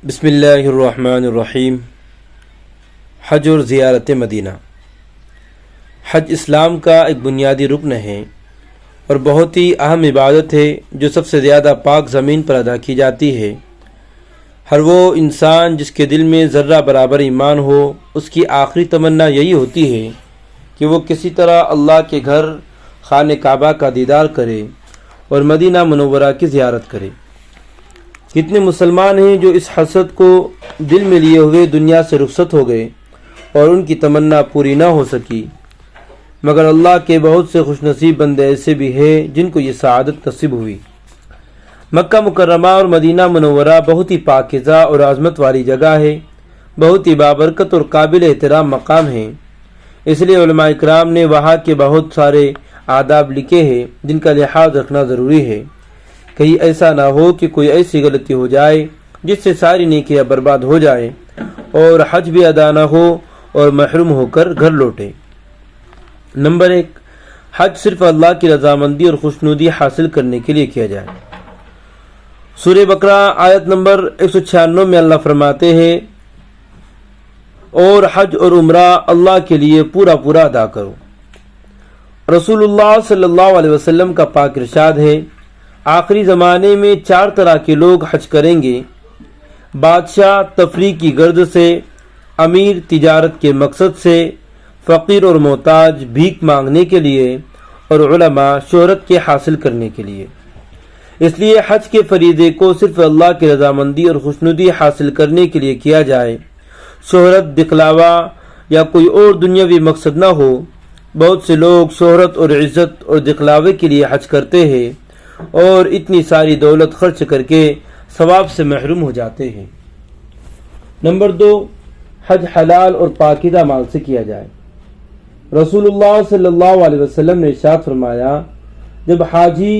بسم اللہ الرحمن الرحیم۔ حج اور زیارت مدینہ۔ حج اسلام کا ایک بنیادی رکن ہے اور بہت ہی اہم عبادت ہے جو سب سے زیادہ پاک زمین پر ادا کی جاتی ہے۔ ہر وہ انسان جس کے دل میں ذرہ برابر ایمان ہو، اس کی آخری تمنا یہی ہوتی ہے کہ وہ کسی طرح اللہ کے گھر خانہ کعبہ کا دیدار کرے اور مدینہ منورہ کی زیارت کرے۔ کتنے مسلمان ہیں جو اس حسرت کو دل میں لیے ہوئے دنیا سے رخصت ہو گئے اور ان کی تمنا پوری نہ ہو سکی، مگر اللہ کے بہت سے خوش نصیب بندے ایسے بھی ہیں جن کو یہ سعادت نصیب ہوئی۔ مکہ مکرمہ اور مدینہ منورہ بہت ہی پاکیزہ اور عظمت والی جگہ ہے، بہت ہی بابرکت اور قابل احترام مقام ہے۔ اس لیے علماء اکرام نے وہاں کے بہت سارے آداب لکھے ہیں جن کا لحاظ رکھنا ضروری ہے، کہیں ایسا نہ ہو کہ کوئی ایسی غلطی ہو جائے جس سے ساری نیکیاں برباد ہو جائیں اور حج بھی ادا نہ ہو اور محروم ہو کر گھر لوٹے۔ نمبر 1، حج صرف اللہ کی رضامندی اور خوشنودی حاصل کرنے کے لیے کیا جائے۔ سورہ بقرہ آیت نمبر 196 میں اللہ فرماتے ہیں، اور حج اور عمرہ اللہ کے لیے پورا پورا ادا کرو۔ رسول اللہ صلی اللہ علیہ وسلم کا پاک ارشاد ہے، آخری زمانے میں 4 طرح کے لوگ حج کریں گے: بادشاہ تفریح کی غرض سے، امیر تجارت کے مقصد سے، فقیر اور محتاج بھیک مانگنے کے لیے، اور علماء شہرت کے حاصل کرنے کے لیے۔ اس لیے حج کے فریضے کو صرف اللہ کی رضامندی اور خوشنودی حاصل کرنے کے لیے کیا جائے، شہرت، دکھلاوا یا کوئی اور دنیاوی مقصد نہ ہو۔ بہت سے لوگ شہرت اور عزت اور دکھلاوے کے لیے حج کرتے ہیں اور اتنی ساری دولت خرچ کر کے ثواب سے محروم ہو جاتے ہیں۔ نمبر 2، حج حلال اور پاکیزہ مال سے کیا جائے۔ رسول اللہ صلی اللہ علیہ وسلم نے ارشاد فرمایا، جب حاجی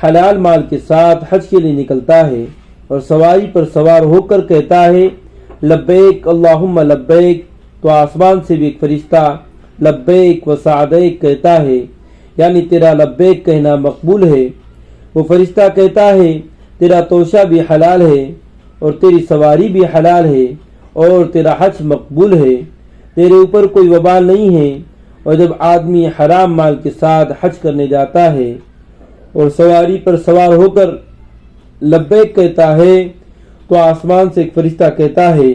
حلال مال کے ساتھ حج کے لیے نکلتا ہے اور سواری پر سوار ہو کر کہتا ہے لبیک اللہم لبیک، تو آسمان سے بھی ایک فرشتہ لبیک و سعدیک کہتا ہے، یعنی تیرا لبیک کہنا مقبول ہے۔ وہ فرشتہ کہتا ہے تیرا توشہ بھی حلال ہے اور تیری سواری بھی حلال ہے اور تیرا حج مقبول ہے، تیرے اوپر کوئی وبال نہیں ہے۔ اور جب آدمی حرام مال کے ساتھ حج کرنے جاتا ہے اور سواری پر سوار ہو کر لبیک کہتا ہے تو آسمان سے ایک فرشتہ کہتا ہے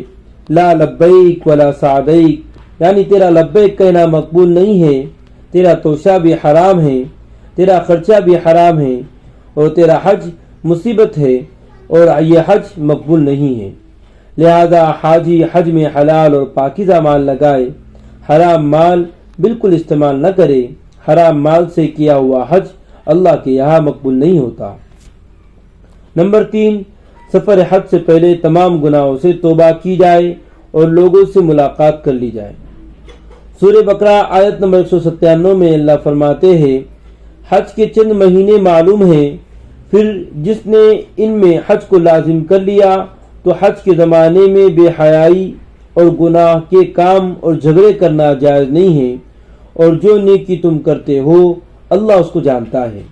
لا لبیک ولا سعدیک، یعنی تیرا لبیک کہنا مقبول نہیں ہے، تیرا توشہ بھی حرام ہے، تیرا خرچہ بھی حرام ہے اور تیرا حج مصیبت ہے اور یہ حج مقبول نہیں ہے۔ لہذا حاجی حج میں حلال اور پاکیزہ مال لگائے، حرام مال بالکل استعمال نہ کرے۔ حرام مال سے کیا ہوا حج اللہ کے یہاں مقبول نہیں ہوتا۔ نمبر 3، سفر حج سے پہلے تمام گناہوں سے توبہ کی جائے اور لوگوں سے ملاقات کر لی جائے۔ سورہ بقرہ آیت نمبر 197 میں اللہ فرماتے ہیں، حج کے چند مہینے معلوم ہیں، پھر جس نے ان میں حج کو لازم کر لیا تو حج کے زمانے میں بے حیائی اور گناہ کے کام اور جھگڑے کرنا جائز نہیں ہے، اور جو نیکی تم کرتے ہو اللہ اس کو جانتا ہے۔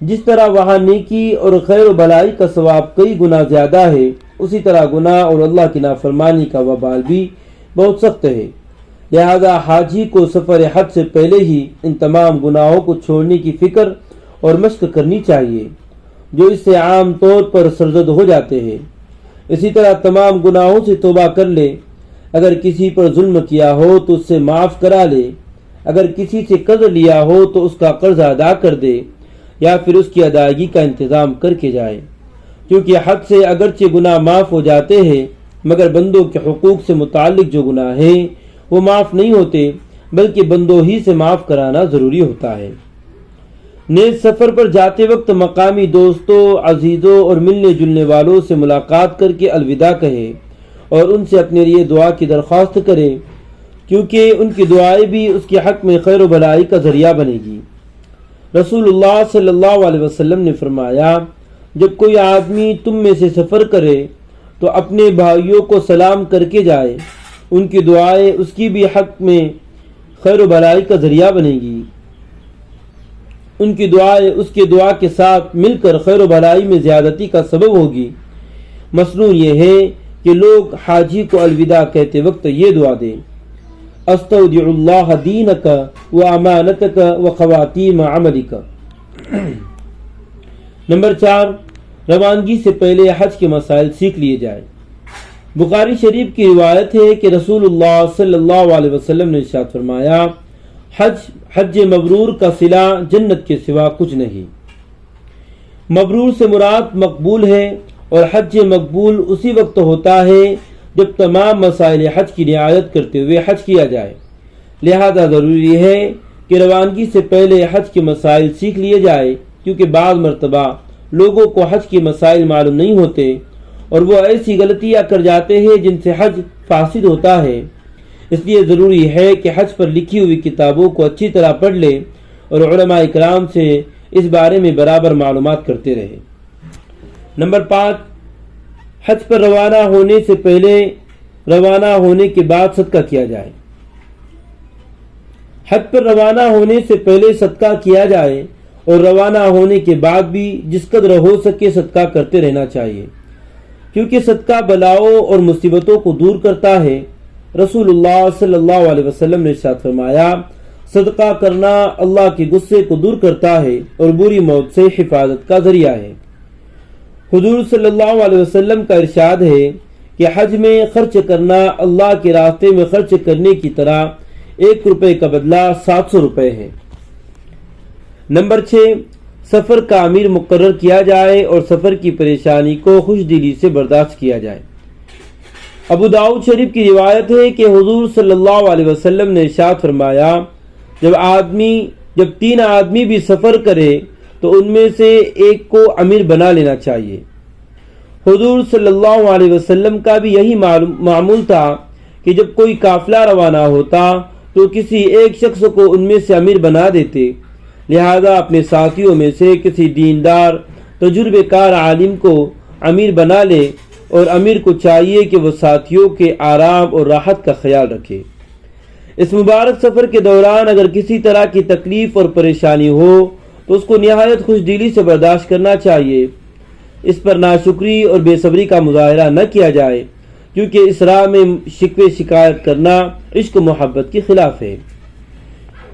جس طرح وہاں نیکی اور خیر و بھلائی کا ثواب کئی گنا زیادہ ہے، اسی طرح گناہ اور اللہ کی نافرمانی کا وبال بھی بہت سخت ہے۔ لہذا حاجی کو سفر حج سے پہلے ہی ان تمام گناہوں کو چھوڑنے کی فکر اور مشق کرنی چاہیے جو اس سے عام طور پر سرزد ہو جاتے ہیں۔ اسی طرح تمام گناہوں سے توبہ کر لے، اگر کسی پر ظلم کیا ہو تو اس سے معاف کرا لے، اگر کسی سے قرض لیا ہو تو اس کا قرض ادا کر دے یا پھر اس کی ادائیگی کا انتظام کر کے جائے، کیونکہ حج سے اگرچہ گناہ معاف ہو جاتے ہیں مگر بندوں کے حقوق سے متعلق جو گناہ ہیں وہ معاف نہیں ہوتے، بلکہ بندوں ہی سے معاف کرانا ضروری ہوتا ہے۔ نیز سفر پر جاتے وقت مقامی دوستوں، عزیزوں اور ملنے جلنے والوں سے ملاقات کر کے الوداع کہے اور ان سے اپنے لیے دعا کی درخواست کرے، کیونکہ ان کی دعائیں بھی اس کے حق میں خیر و بھلائی کا ذریعہ بنے گی۔ رسول اللہ صلی اللہ علیہ وسلم نے فرمایا، جب کوئی آدمی تم میں سے سفر کرے تو اپنے بھائیوں کو سلام کر کے جائے، ان کی دعائیں اس کی بھی حق میں خیر و بھلائی کا ذریعہ بنے گی، ان کی دعائیں اس کے دعا کے ساتھ مل کر خیر و بھلائی میں زیادتی کا سبب ہوگی۔ مصنون یہ ہے کہ لوگ حاجی کو الوداع کہتے وقت یہ دعا دیں: استودع اللہ دینک و امانتک و خواتیم عملک۔ نمبر 4، روانگی سے پہلے حج کے مسائل سیکھ لیے جائیں۔ بخاری شریف کی روایت ہے کہ رسول اللہ صلی اللہ علیہ وسلم نے ارشاد فرمایا: حج مبرور کا صلہ جنت کے سوا کچھ نہیں۔ مبرور سے مراد مقبول ہے، اور حج مقبول اسی وقت ہوتا ہے جب تمام مسائل حج کی رعایت کرتے ہوئے حج کیا جائے۔ لہذا ضروری ہے کہ روانگی سے پہلے حج کے مسائل سیکھ لیے جائے، کیونکہ بعض مرتبہ لوگوں کو حج کے مسائل معلوم نہیں ہوتے اور وہ ایسی غلطیاں کر جاتے ہیں جن سے حج فاسد ہوتا ہے۔ اس لیے ضروری ہے کہ حج پر لکھی ہوئی کتابوں کو اچھی طرح پڑھ لے اور علماء اکرام سے اس بارے میں برابر معلومات کرتے رہے۔ نمبر 5، حج پر روانہ ہونے سے پہلے، روانہ ہونے کے بعد صدقہ کیا جائے۔ حج پر روانہ ہونے سے پہلے صدقہ کیا جائے اور روانہ ہونے کے بعد بھی جس قدر ہو سکے صدقہ کرتے رہنا چاہیے، کیونکہ صدقہ بلاؤں اور مصیبتوں کو دور کرتا ہے۔ رسول اللہ صلی اللہ علیہ وسلم نے ارشاد فرمایا: صدقہ کرنا اللہ کے غصے کو دور کرتا ہے اور بری موت سے حفاظت کا ذریعہ ہے۔ حضور صلی اللہ علیہ وسلم کا ارشاد ہے کہ حج میں خرچ کرنا اللہ کے راستے میں خرچ کرنے کی طرح 1 روپے کا بدلہ 700 روپے ہے۔ نمبر 6، سفر کا امیر مقرر کیا جائے اور سفر کی پریشانی کو خوش دلی سے برداشت کیا جائے۔ ابو داؤد شریف کی روایت ہے کہ حضور صلی اللہ علیہ وسلم نے ارشاد فرمایا: جب 3 آدمی بھی سفر کرے تو ان میں سے ایک کو امیر بنا لینا چاہیے۔ حضور صلی اللہ علیہ وسلم کا بھی یہی معمول تھا کہ جب کوئی قافلہ روانہ ہوتا تو کسی ایک شخص کو ان میں سے امیر بنا دیتے۔ لہذا اپنے ساتھیوں میں سے کسی دیندار تجربے کار عالم کو امیر بنا لے، اور امیر کو چاہیے کہ وہ ساتھیوں کے آرام اور راحت کا خیال رکھے۔ اس مبارک سفر کے دوران اگر کسی طرح کی تکلیف اور پریشانی ہو تو اس کو نہایت خوش دلی سے برداشت کرنا چاہیے۔ اس پر ناشکری اور بے صبری کا مظاہرہ نہ کیا جائے، کیونکہ اس راہ میں شکوے شکایت کرنا عشق و محبت کے خلاف ہے۔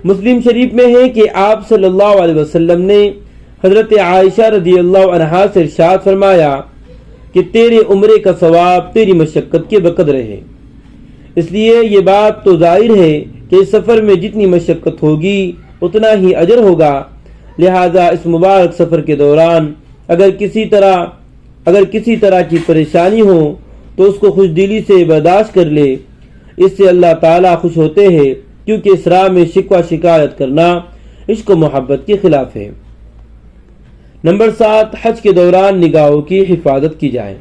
مسلم شریف میں ہے کہ آپ صلی اللہ علیہ وسلم نے حضرت عائشہ رضی اللہ عنہا سے ارشاد فرمایا کہ تیرے عمرے کا ثواب تیری مشقت کے بقدر ہے۔ اس لیے یہ بات تو ظاہر ہے کہ اس سفر میں جتنی مشقت ہوگی اتنا ہی اجر ہوگا۔ لہذا اس مبارک سفر کے دوران اگر کسی طرح کی پریشانی ہو تو اس کو خوش دلی سے برداشت کر لے۔ اس سے اللہ تعالیٰ خوش ہوتے ہیں، کیونکہ اس راہ میں شکوہ شکایت کرنا عشق و محبت کے خلاف ہے۔ نمبر 7، حج کے دوران نگاہوں کی حفاظت کی جائے۔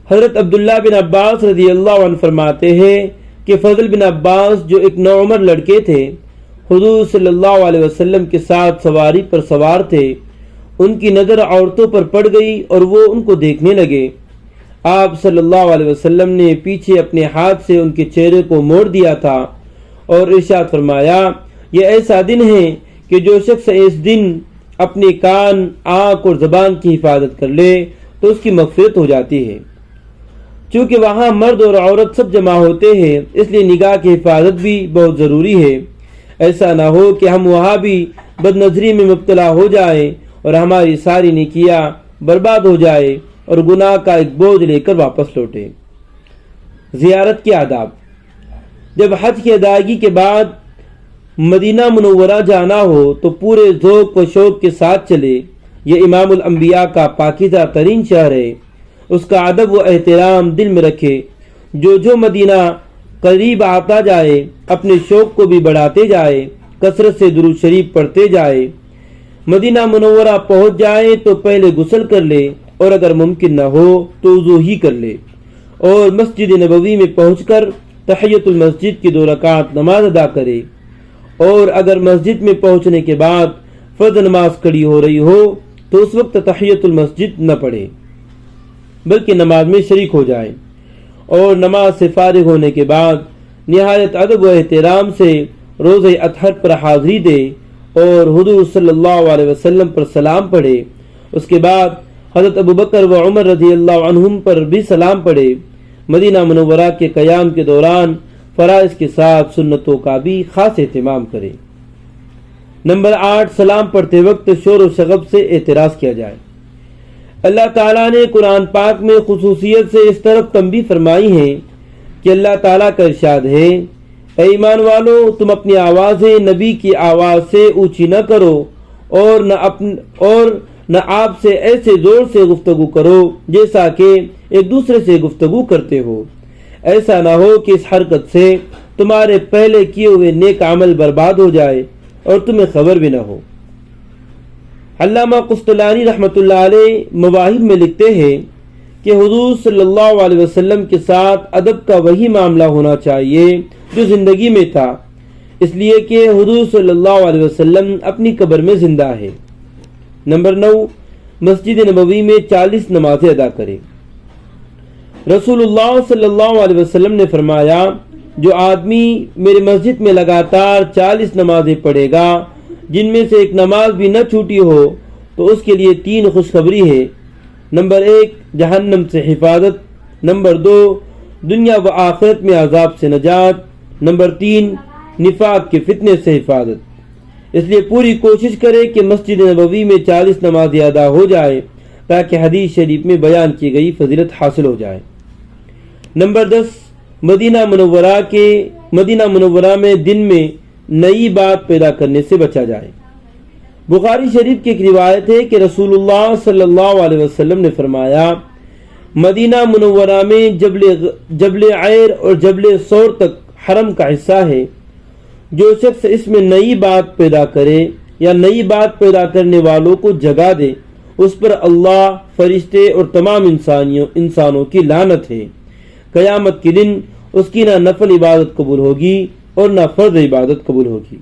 حضرت عبداللہ بن عباس رضی اللہ عنہ فرماتے ہیں کہ فضل بن عباس جو ایک نوعمر لڑکے تھے، حضور صلی اللہ علیہ وسلم کے ساتھ سواری پر سوار تھے۔ ان کی نظر عورتوں پر پڑ گئی اور وہ ان کو دیکھنے لگے۔ آپ صلی اللہ علیہ وسلم نے پیچھے اپنے ہاتھ سے ان کے چہرے کو موڑ دیا تھا اور ارشاد فرمایا: یہ ایسا دن ہے کہ جو شخص اس دن اپنے کان، آنکھ اور زبان کی حفاظت کر لے تو اس کی مغفرت ہو جاتی ہے۔ چونکہ وہاں مرد اور عورت سب جمع ہوتے ہیں، اس لیے نگاہ کی حفاظت بھی بہت ضروری ہے۔ ایسا نہ ہو کہ ہم وہاں بھی بد نظری میں مبتلا ہو جائیں اور ہماری ساری نیکیاں برباد ہو جائے اور گناہ کا ایک بوجھ لے کر واپس لوٹے۔ زیارت کے آداب: جب حج کی ادائیگی کے بعد مدینہ منورہ جانا ہو تو پورے ذوق و شوق کے ساتھ چلے۔ یہ امام الانبیاء کا پاکیزہ ترین شہر ہے، اس کا ادب و احترام دل میں رکھے۔ جو مدینہ قریب آتا جائے اپنے شوق کو بھی بڑھاتے جائے، کثرت سے درود شریف پڑھتے جائے۔ مدینہ منورہ پہنچ جائے تو پہلے غسل کر لے اور اگر ممکن نہ ہو تو وضو ہی کر لے، اور مسجد نبوی میں پہنچ کر تحیۃ المسجد کی 2 رکعت نماز ادا کرے، اور اگر مسجد میں پہنچنے کے بعد فرض نماز کھڑی ہو رہی ہو تو اس وقت تحیۃ المسجد نہ پڑھے بلکہ نماز میں شریک ہو جائے، اور نماز سے فارغ ہونے کے بعد نہایت ادب و احترام سے روزہ اطہر پر حاضری دے اور حضور صلی اللہ علیہ وسلم پر سلام پڑھے۔ اس کے بعد حضرت ابوبکر و عمر رضی اللہ عنہم پر بھی سلام پڑھے۔ مدینہ منورہ کے قیام کے دوران فرائض کے ساتھ سنتوں کا بھی خاص اہتمام کرے۔ نمبر 8، سلام پڑھتے وقت شور و شغب سے اعتراض کیا جائے۔ اللہ تعالیٰ نے قرآن پاک میں خصوصیت سے اس طرف تنبیہ فرمائی ہے کہ اللہ تعالیٰ کا ارشاد ہے، اے ایمان والو، تم اپنی آوازیں نبی کی آواز سے اونچی نہ کرو اور نہ آپ سے ایسے زور سے گفتگو کرو جیسا کہ ایک دوسرے سے گفتگو کرتے ہو، ایسا نہ ہو کہ اس حرکت سے تمہارے پہلے کیے ہوئے نیک عمل برباد ہو جائے اور تمہیں خبر بھی نہ ہو۔ علامہ قسطلانی رحمۃ اللہ علیہ مواہب میں لکھتے ہیں کہ حضور صلی اللہ علیہ وسلم کے ساتھ ادب کا وہی معاملہ ہونا چاہیے جو زندگی میں تھا، اس لیے کہ حضور صلی اللہ علیہ وسلم اپنی قبر میں زندہ ہے۔ نمبر 9، مسجد نبوی میں 40 نمازیں ادا کرے۔ رسول اللہ صلی اللہ علیہ وسلم نے فرمایا، جو آدمی میری مسجد میں لگاتار 40 نمازیں پڑھے گا جن میں سے ایک نماز بھی نہ چھوٹی ہو تو اس کے لیے 3 خوشخبری ہے۔ نمبر 1، جہنم سے حفاظت۔ نمبر 2، دنیا و آخرت میں عذاب سے نجات۔ نمبر 3، نفاق کے فتنے سے حفاظت۔ اس لیے پوری کوشش کرے کہ مسجد نبوی میں 40 نمازیں ادا ہو جائے تاکہ حدیث شریف میں بیان کی گئی فضیلت حاصل ہو جائے۔ نمبر 10، مدینہ منورہ میں دن میں نئی بات پیدا کرنے سے بچا جائے۔ بخاری شریف کی ایک روایت ہے کہ رسول اللہ صلی اللہ علیہ وسلم نے فرمایا، مدینہ منورہ میں جبل عیر اور جبل ثور تک حرم کا حصہ ہے، جو شخص اس میں نئی بات پیدا کرے یا نئی بات پیدا کرنے والوں کو جگا دے، اس پر اللہ، فرشتے اور تمام انسانوں کی لعنت ہے۔ قیامت کے دن اس کی نہ نفل عبادت قبول ہوگی اور نہ فرض عبادت قبول ہوگی۔